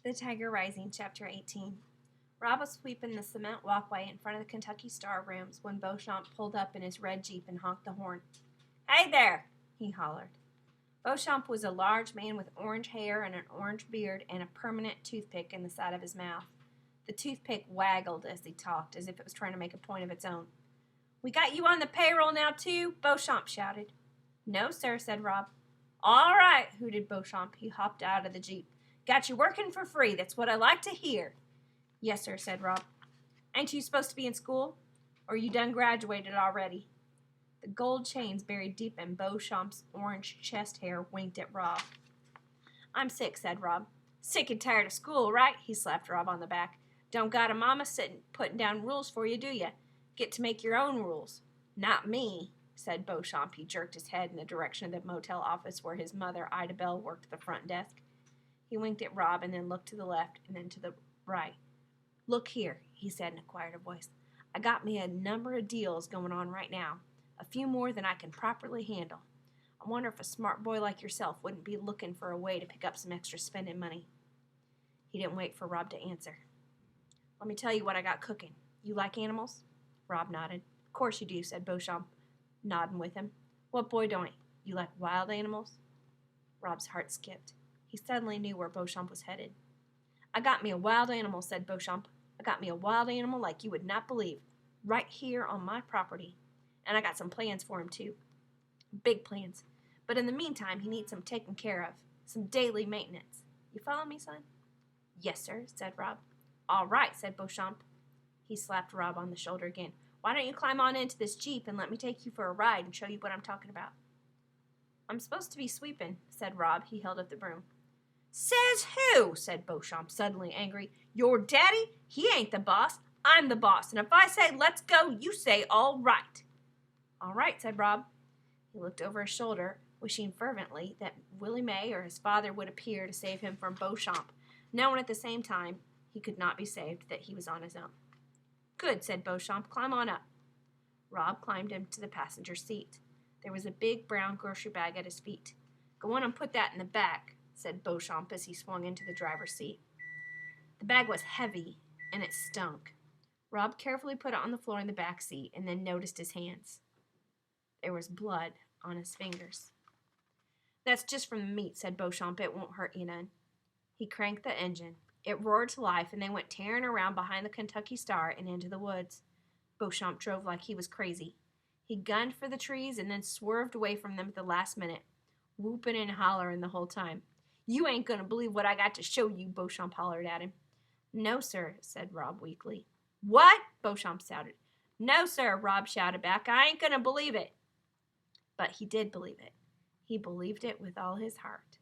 The Tiger Rising, Chapter 18. Rob was sweeping the cement walkway in front of the Kentucky Star rooms when Beauchamp pulled up in his red Jeep and honked the horn. "Hey there!" he hollered. Beauchamp was a large man with orange hair and an orange beard and a permanent toothpick in the side of his mouth. The toothpick waggled as he talked, as if it was trying to make a point of its own. "We got you on the payroll now, too?" Beauchamp shouted. "No, sir," said Rob. "All right," hooted Beauchamp. He hopped out of the Jeep. "Got you working for free. That's what I like to hear." "Yes, sir," said Rob. "Ain't you supposed to be in school? Or you done graduated already?" The gold chains buried deep in Beauchamp's orange chest hair winked at Rob. "I'm sick," said Rob. "Sick and tired of school, right?" He slapped Rob on the back. "Don't got a mama sitting putting down rules for you, do you? Get to make your own rules." "Not me," said Beauchamp. He jerked his head in the direction of the motel office where his mother, Ida Bell, worked the front desk. He winked at Rob and then looked to the left and then to the right. "Look here," he said in a quieter voice. "I got me a number of deals going on right now, a few more than I can properly handle. I wonder if a smart boy like yourself wouldn't be looking for a way to pick up some extra spending money." He didn't wait for Rob to answer. "Let me tell you what I got cooking. You like animals?" Rob nodded. "Of course you do," said Beauchamp, nodding with him. "What boy don't he? You like wild animals?" Rob's heart skipped. He suddenly knew where Beauchamp was headed. "I got me a wild animal," said Beauchamp. "I got me a wild animal like you would not believe, right here on my property. And I got some plans for him, too. Big plans. But in the meantime, he needs some taken care of, some daily maintenance. You follow me, son?" "Yes, sir," said Rob. "All right," said Beauchamp. He slapped Rob on the shoulder again. "Why don't you climb on into this Jeep and let me take you for a ride and show you what I'm talking about?" "I'm supposed to be sweeping," said Rob. He held up the broom. "Says who?" said Beauchamp, suddenly angry. "Your daddy? He ain't the boss. I'm the boss, and if I say let's go, you say all right." "All right," said Rob. He looked over his shoulder, wishing fervently that Willie May or his father would appear to save him from Beauchamp, knowing at the same time he could not be saved, that he was on his own. "Good," said Beauchamp. "Climb on up." Rob climbed into the passenger seat. There was a big brown grocery bag at his feet. "Go on and put that in the back," said Beauchamp as he swung into the driver's seat. The bag was heavy, and it stunk. Rob carefully put it on the floor in the back seat and then noticed his hands. There was blood on his fingers. "That's just from the meat," said Beauchamp. "It won't hurt you none." He cranked the engine. It roared to life, and they went tearing around behind the Kentucky Star and into the woods. Beauchamp drove like he was crazy. He gunned for the trees and then swerved away from them at the last minute, whooping and hollering the whole time. "You ain't gonna believe what I got to show you," Beauchamp hollered at him. "No, sir," said Rob weakly. "What?" Beauchamp shouted. "No, sir," Rob shouted back. "I ain't gonna believe it." But he did believe it. He believed it with all his heart.